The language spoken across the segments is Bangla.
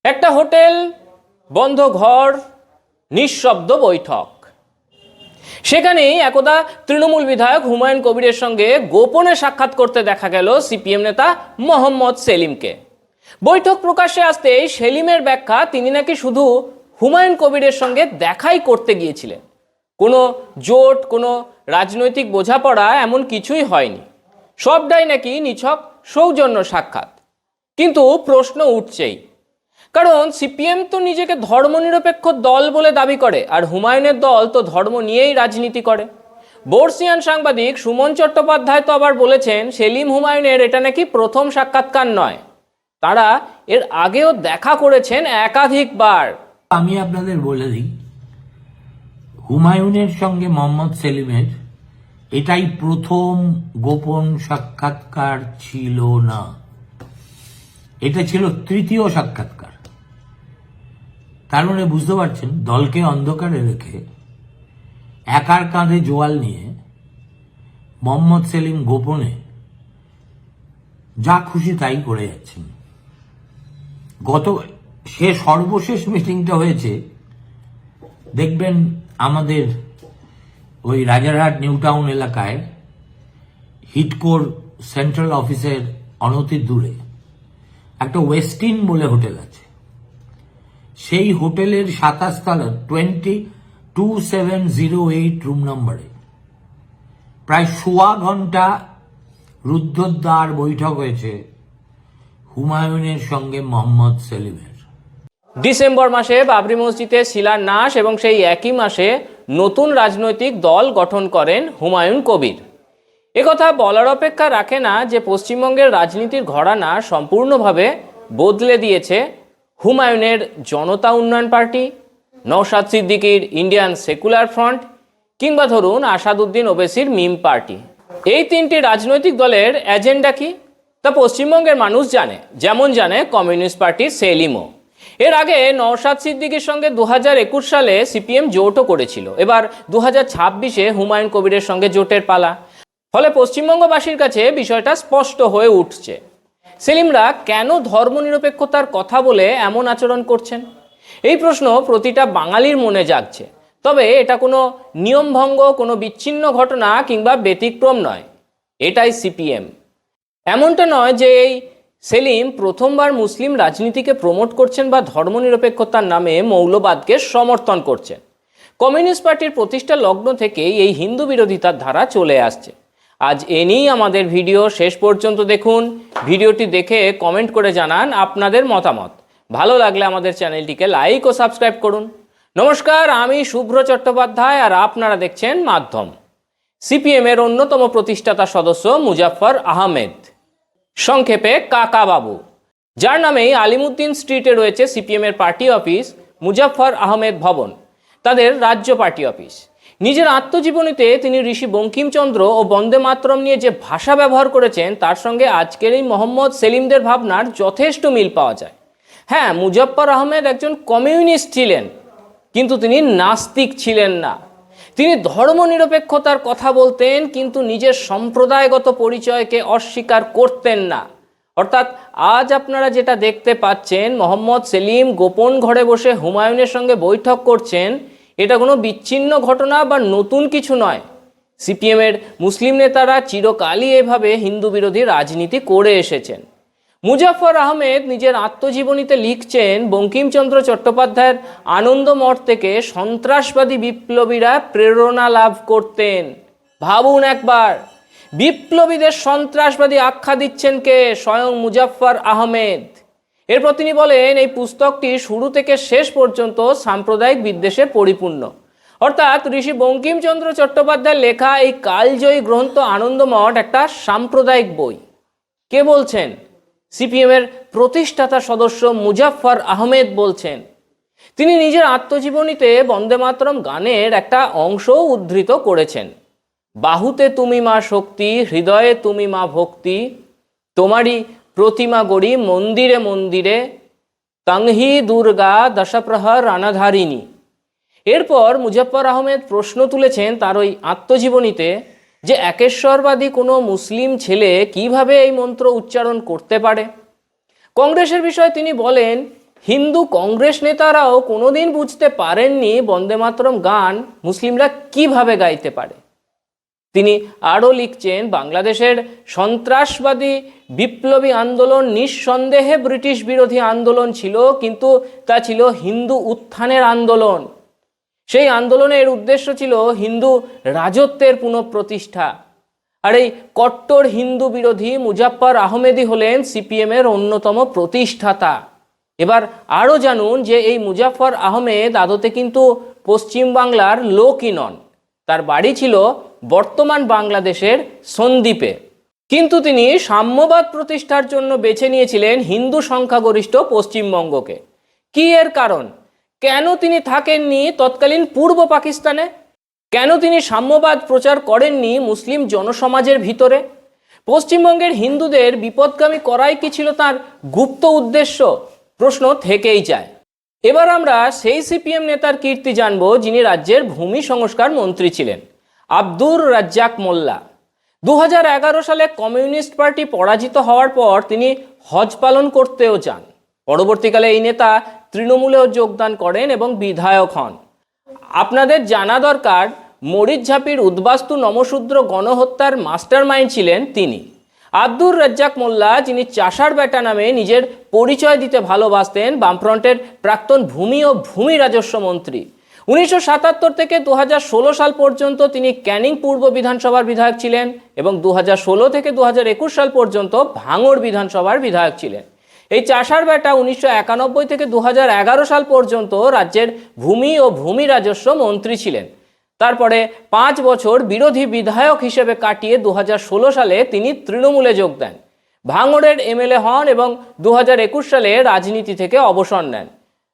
একটা হোটেল, বন্ধ ঘর, নিঃশব্দ বৈঠক। সেখানেই একদা তৃণমূল বিধায়ক হুমায়ুন কবিরের সঙ্গে গোপনে সাক্ষাৎ করতে দেখা গেল সিপিএম নেতা মোহাম্মদ সেলিমকে। বৈঠক প্রকাশ্যে আসতেই সেলিমের ব্যাখ্যা, তিনি নাকি শুধু হুমায়ুন কবিরের সঙ্গে দেখাই করতে গিয়েছিলেন, কোনো জোট, কোনো রাজনৈতিক বোঝাপড়া এমন কিছুই হয়নি, সবটাই নাকি নিছক সৌজন্য সাক্ষাৎ। কিন্তু প্রশ্ন উঠছেই, কারণ সিপিএম তো নিজেকে ধর্মনিরপেক্ষ দল বলে দাবি করে, আর হুমায়ুনের দল তো ধর্ম নিয়েই রাজনীতি করে। বর্ষিয়ান সাংবাদিক সুমন চট্টোপাধ্যায় তো আবার বলেছেন সেলিম হুমায়ুনের এটা নাকি প্রথম সাক্ষাৎকার নয়, তারা এর আগেও দেখা করেছেন একাধিকবার। আমি আপনাদের বলে দিই, হুমায়ুনের সঙ্গে মোহাম্মদ সেলিমের এটাই প্রথম গোপন সাক্ষাৎকার ছিল না, এটা ছিল তৃতীয় সাক্ষাৎকার। তার মানে বুঝতে পারছেন, দলকে অন্ধকারে রেখে একার কাঁধে জোয়াল নিয়ে মোহাম্মদ সেলিম গোপনে যা খুশি তাই করে যাচ্ছেন। সর্বশেষ মিটিংটা হয়েছে, দেখবেন আমাদের ওই রাজারহাট নিউ টাউন এলাকায় হিটকোর সেন্ট্রাল অফিসের অনতি দূরে একটা ওয়েস্টিন বলে হোটেল আছে। সেই হোটেলের 27 তলা 2708 রুম নম্বরে প্রায় সোয়া ঘন্টা রুদ্ধদ্বার বৈঠক হয়েছে হুমায়ুনের সঙ্গে মোহাম্মদ সেলিমের। ডিসেম্বর মাসে বাবরি মসজিদে শিলান্যাস এবং সেই একই মাসে নতুন রাজনৈতিক দল গঠন করেন হুমায়ুন কবির। একথা বলার অপেক্ষা রাখে না যে পশ্চিমবঙ্গের রাজনীতির ঘরানা সম্পূর্ণভাবে বদলে দিয়েছে হুমায়ুনের জনতা উন্নয়ন পার্টি, নওশাদ সিদ্দিকীর ইন্ডিয়ান সেকুলার ফ্রন্ট, কিংবা ধরুন আসাদুদ্দিন ওবেসির মিম পার্টি। এই তিনটি রাজনৈতিক দলের এজেন্ডা কি তা পশ্চিমবঙ্গের মানুষ জানে, যেমন জানে কমিউনিস্ট পার্টি সেলিমও। এর আগে নওশাদ সিদ্দিকীর সঙ্গে 2021 সালে সিপিএম জোটও করেছিল, এবার 2026-এ হুমায়ুন কবিরের সঙ্গে জোটের পালা। ফলে পশ্চিমবঙ্গবাসীর কাছে বিষয়টা স্পষ্ট হয়ে উঠছে, সেলিমরা কেন ধর্মনিরপেক্ষতার কথা বলে এমন আচরণ করছেন। এই প্রশ্ন প্রতিটা বাঙালির মনে জাগছে। তবে এটা কোনো নিয়মভঙ্গ, কোনো বিচ্ছিন্ন ঘটনা কিংবা ব্যতিক্রম নয়, এটাই সিপিএম। এমনটা নয় যে এই সেলিম প্রথমবার মুসলিম রাজনীতিকে প্রমোট করছেন বা ধর্মনিরপেক্ষতার নামে মৌলবাদকে সমর্থন করছেন। কমিউনিস্ট পার্টির প্রতিষ্ঠা লগ্ন থেকেই এই হিন্দু বিরোধিতার ধারা চলে আসছে। আজ এ নিয়েই আমাদের ভিডিও, শেষ পর্যন্ত দেখুন। ভিডিওটি দেখে কমেন্ট করে জানান আপনাদের মতামত। ভালো লাগলে আমাদের চ্যানেলটিকে লাইক ও সাবস্ক্রাইব করুন। নমস্কার, আমি শুভ্র চট্টোপাধ্যায় আর আপনারা দেখছেন মাধ্যম। সিপিএমের অন্যতম প্রতিষ্ঠাতা সদস্য মুজাফফর আহমেদ, সংক্ষেপে কাকা বাবু, যার নামেই আলিমুদ্দিন স্ট্রিটে রয়েছে সিপিএমের পার্টি অফিস, মুজাফফর আহমেদ ভবন, তাদের রাজ্য পার্টি অফিস। নিজের আত্মজীবনীতে তিনি ঋষি বঙ্কিমচন্দ্র ও বন্দে মাতরম নিয়ে যে ভাষা ব্যবহার করেছেন তার সঙ্গে আজকের এই মোহাম্মদ সেলিমদের ভাবনার যথেষ্ট মিল পাওয়া যায়। হ্যাঁ, মুজাফফর আহমেদ একজন কমিউনিস্ট ছিলেন, কিন্তু তিনি নাস্তিক ছিলেন না। তিনি ধর্মনিরপেক্ষতার কথা বলতেন, কিন্তু নিজের সম্প্রদায়গত পরিচয়কে অস্বীকার করতেন না। অর্থাৎ আজ আপনারা যেটা দেখতে পাচ্ছেন, মোহাম্মদ সেলিম গোপন ঘরে বসে হুমায়ুনের সঙ্গে বৈঠক করছেন, এটা কোনো বিচ্ছিন্ন ঘটনা বা নতুন কিছু নয়। সিপিএমের মুসলিম নেতারা চিরকালই এভাবে হিন্দু বিরোধী রাজনীতি করে এসেছেন। মুজাফফর আহমেদ নিজের আত্মজীবনীতে লিখছেন, বঙ্কিমচন্দ্র চট্টোপাধ্যায়ের আনন্দমঠ থেকে সন্ত্রাসবাদী বিপ্লবীরা প্রেরণা লাভ করতেন। ভাবুন একবার, বিপ্লবীদের সন্ত্রাসবাদী আখ্যা দিচ্ছেন কে? স্বয়ং মুজাফফর আহমেদ। এরপর তিনি বলেন, এই পুস্তকটি শুরু থেকে শেষ পর্যন্ত সাম্প্রদায়িক বিদ্বেষে পরিপূর্ণ। অর্থাৎ ঋষি বঙ্কিমচন্দ্র চট্টোপাধ্যায়ের লেখা এই কালজয়ী গ্রন্থ আনন্দমঠ একটা সাম্প্রদায়িক বই। কে বলছেন? সিপিএমের প্রতিষ্ঠাতা সদস্য মুজাফফর আহমেদ বলছেন। তিনি নিজের আত্মজীবনীতে বন্দে মাতরম গানের একটা অংশও উদ্ধৃত করেছেন। বাহুতে তুমি মা শক্তি, হৃদয়ে তুমি মা ভক্তি, তোমারই প্রতিমা গড়ি মন্দিরে মন্দিরে, তংহি দুর্গা দশপ্রহর রানাধারিণী। এরপর মুজাফফর আহমেদ প্রশ্ন তুলেছেন তার ওই আত্মজীবনীতে যে একেশ্বরবাদী কোনো মুসলিম ছেলে কিভাবে এই মন্ত্র উচ্চারণ করতে পারে। কংগ্রেসের বিষয়ে তিনি বলেন, হিন্দু কংগ্রেস নেতারাও কোনোদিন বুঝতে পারেননি বন্দে মাতরম গান মুসলিমরা কিভাবে গাইতে পারে। তিনি আরও লিখছেন, বাংলাদেশের সন্ত্রাসবাদী বিপ্লবী আন্দোলন নিঃসন্দেহে ব্রিটিশ বিরোধী আন্দোলন ছিল, কিন্তু তা ছিল হিন্দু উত্থানের আন্দোলন। সেই আন্দোলনের উদ্দেশ্য ছিল হিন্দু রাজত্বের পুনঃপ্রতিষ্ঠা। আর এই কট্টর হিন্দু বিরোধী মুজাফফর আহমেদই হলেন সিপিএমের অন্যতম প্রতিষ্ঠাতা। এবার আরও জানুন যে এই মুজাফফর আহমেদ আদতে কিন্তু পশ্চিমবাংলার লোকই নন। তার বাড়ি ছিল বর্তমান বাংলাদেশের সন্দ্বীপে, কিন্তু তিনি সাম্যবাদ প্রতিষ্ঠার জন্য বেছে নিয়েছিলেন হিন্দু সংখ্যাগরিষ্ঠ পশ্চিমবঙ্গকে। কি এর কারণ? কেন তিনি থাকেননি তৎকালীন পূর্ব পাকিস্তানে? কেন তিনি সাম্যবাদ প্রচার করেননি মুসলিম জনসমাজের ভিতরে? পশ্চিমবঙ্গের হিন্দুদের বিপদগামী করাই কি ছিল তার গুপ্ত উদ্দেশ্য? প্রশ্ন থেকেই যায়। এবার আমরা সেই সিপিএম নেতার কীর্তি জানব যিনি রাজ্যের ভূমি সংস্কার মন্ত্রী ছিলেন, আব্দুর রাজ্জাক মোল্লা। 2011 সালে কমিউনিস্ট পার্টি পরাজিত হওয়ার পর তিনি হজ পালন করতেও যান। পরবর্তীকালে এই নেতা তৃণমূলেও যোগদান করেন এবং বিধায়ক হন। আপনাদের জানা দরকার, মরিচঝাপির উদ্বাস্তু নমশূদ্র গণহত্যার মাস্টার মাইন্ড ছিলেন তিনি। আব্দুর রাজ্জাক মোল্লা, যিনি চাষার বেটা নামে নিজের পরিচয় দিতে ভালোবাসতেন, বামফ্রন্টের প্রাক্তন ভূমি ও ভূমি রাজস্ব মন্ত্রী। 1977 থেকে 2016 সাল পর্যন্ত তিনি ক্যানিং পূর্ব বিধানসভার বিধায়ক ছিলেন এবং 2016 থেকে 2021 সাল পর্যন্ত ভাঙড় বিধানসভার বিধায়ক ছিলেন। এই চাষার বেটা 1991 থেকে 2011 সাল পর্যন্ত রাজ্যের ভূমি ও ভূমি রাজস্ব মন্ত্রী ছিলেন। তারপরে 5 বছর বিরোধী বিধায়ক হিসেবে কাটিয়ে 2016 সালে তিনি তৃণমূলে যোগ দেন, ভাঙড়ের এমএলএ হন এবং 2021 সালে রাজনীতি থেকে অবসর নেন।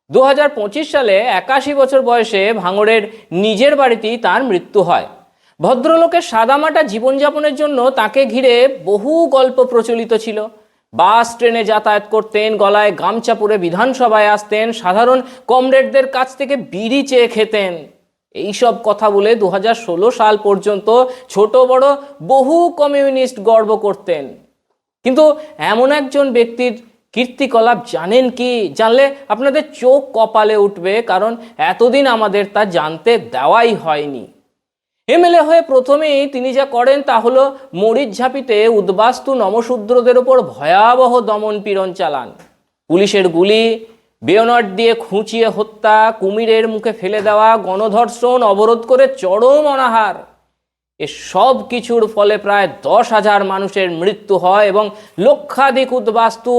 2025 সালে 81 বছর বয়সে ভাঙড়ের নিজের বাড়িতেই তার মৃত্যু হয়। ভদ্রলোকের সাদামাটা জীবনযাপনের জন্য তাকে ঘিরে বহু গল্প প্রচলিত ছিল। বাস ট্রেনে যাতায়াত করতেন, গলায় গামছা পরে বিধানসভায় আসতেন, সাধারণ কমরেডদের কাছ থেকে বিড়ি চেয়ে খেতেন। এইসব কথা বলে 2016 সাল পর্যন্ত ছোট বড় বহু কমিউনিস্ট গর্ব করতেন। কিন্তু এমন একজন ব্যক্তির কীর্তিকলাপ জানেন কি? জানলে আপনাদের চোখ কপালে উঠবে, কারণ এতদিন আমাদের তা জানতে দেওয়াই হয়নি। এমএলএ হয়ে প্রথমেই তিনি যা করেন তা হলো মরিচঝাপিতে উদ্বাস্তু নমশূদ্রদের ওপর ভয়াবহ দমন পীড়ন চালান। পুলিশের গুলি, বেয়নট দিয়ে খুঁচিয়ে হত্যা, কুমিরের মুখে ফেলে দেওয়া, গণধর্ষণ, অবরোধ করে চরম অনাহার, এসব কিছুর ফলে প্রায় 10,000 মানুষের মৃত্যু হয় এবং লক্ষাধিক উদ্বাস্তু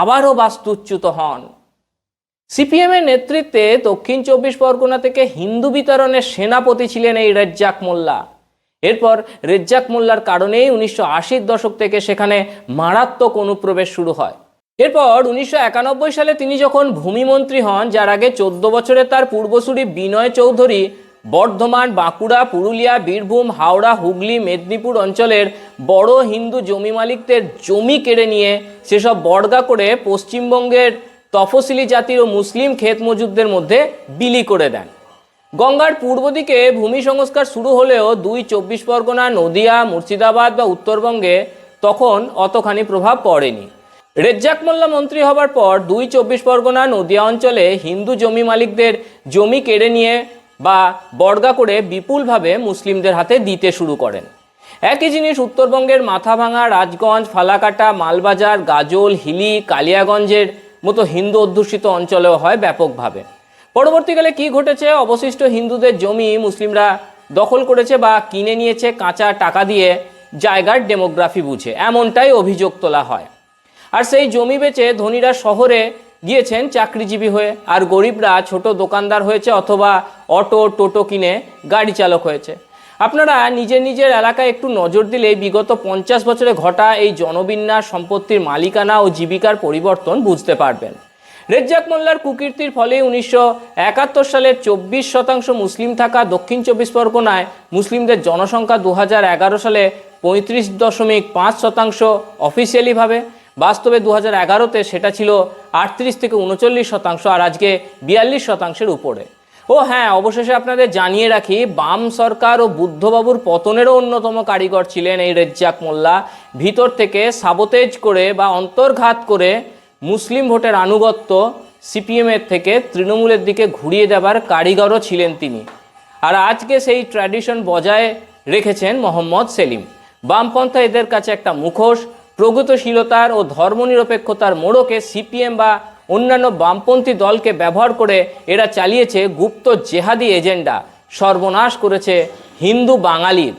আবারও বাস্তুচ্যুত হন। সিপিএমের নেতৃত্বে দক্ষিণ 24 পরগনা থেকে হিন্দু বিতরণের সেনাপতি ছিলেন এই রেজ্জাক মোল্লা। এরপর রেজ্জাক মোল্লার কারণেই 1980-র দশক থেকে সেখানে মারাত্মক অনুপ্রবেশ শুরু হয়। এরপর 1991 সালে তিনি যখন ভূমিমন্ত্রী হন, যার আগে 14 বছরে তার পূর্বসূরি বিনয় চৌধুরী বর্ধমান, বাঁকুড়া, পুরুলিয়া, বীরভূম, হাওড়া, হুগলি, মেদিনীপুর অঞ্চলের বড় হিন্দু জমি মালিকদের জমি কেড়ে নিয়ে সেসব বর্গা করে পশ্চিমবঙ্গের তফসিলি জাতির ও মুসলিম ক্ষেত মজুদদের মধ্যে বিলি করে দেন। গঙ্গার পূর্ব দিকে ভূমি সংস্কার শুরু হলেও 24 পরগনা, নদিয়া, মুর্শিদাবাদ বা উত্তরবঙ্গে তখন অতখানি প্রভাব পড়েনি। রেজ্জাক মোল্লা মন্ত্রী হবার পর 24 পরগনা, নদিয়া অঞ্চলে হিন্দু জমি মালিকদের জমি কেড়ে নিয়ে বা বর্গা করে বিপুলভাবে মুসলিমদের হাতে দিতে শুরু করেন। একই জিনিস উত্তরবঙ্গের মাথাভাঙা, রাজগঞ্জ, ফালাকাটা, মালবাজার, গাজল, হিলি, কালিয়াগঞ্জের মতো হিন্দু অধ্যুষিত অঞ্চলেও হয় ব্যাপকভাবে। পরবর্তীকালে কি ঘটেছে? অবশিষ্ট হিন্দুদের জমি মুসলিমরা দখল করেছে বা কিনে নিয়েছে কাঁচা টাকা দিয়ে, জায়গার ডেমোগ্রাফি বুঝে, এমনটাই অভিযোগ তোলা হয়। আর সেই জমি বেচে ধনীরা শহরে গিয়েছেন চাকরিজীবী হয়ে, আর গরিবরা ছোট দোকানদার হয়েছে অথবা অটো টোটো কিনে গাড়ি চালক হয়েছে। আপনারা নিজের নিজের এলাকায় একটু নজর দিলে বিগত 50 বছরে ঘটা এই জনবিন্যাস, সম্পত্তির মালিকানা ও জীবিকার পরিবর্তন বুঝতে পারবেন। রেজ্জাক মোল্লার কুকীর্তির ফলে 1971 সালের 24% মুসলিম থাকা দক্ষিণ 24 পরগনায় মুসলিমদের জনসংখ্যা 2011 সালে 35.5% অফিসিয়ালিভাবে, বাস্তবে 2011-তে সেটা ছিল 38 থেকে 39%, আর আজকে 42%-এর উপরে। ও হ্যাঁ, অবশেষে আপনাদের জানিয়ে রাখি, বাম সরকার ও বুদ্ধবাবুর পতনেরও অন্যতম কারিগর ছিলেন এই রেজ্জাক মোল্লা। ভিতর থেকে সাবোতেজ করে বা অন্তর্ঘাত করে মুসলিম ভোটের আনুগত্য সিপিএমের থেকে তৃণমূলের দিকে ঘুরিয়ে দেবার কারিগরও ছিলেন তিনি। আর আজকে সেই ট্র্যাডিশন বজায় রেখেছেন মোহাম্মদ সেলিম। বামপন্থা এদের কাছে একটা মুখোশ। প্রগতিশীলতার ও ধর্মনিরপেক্ষতার মোড়কে সিপিএম বা অন্যান্য বামপন্থী দলকে ব্যবহার করে এরা চালিয়েছে গুপ্ত জেহাদি এজেন্ডা, সর্বনাশ করেছে হিন্দু বাঙালির।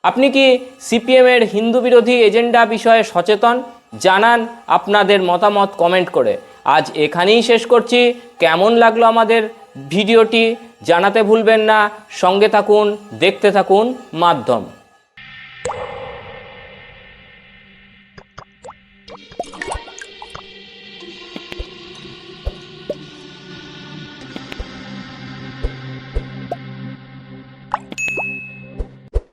আপনি কি সিপিএমের হিন্দু বিরোধী এজেন্ডা বিষয়ে সচেতন? জানান আপনাদের মতামত কমেন্ট করে। আজ এখানেই শেষ করছি। কেমন লাগলো আমাদের ভিডিওটি জানাতে ভুলবেন না। সঙ্গে থাকুন, দেখতে থাকুন মাধ্যম।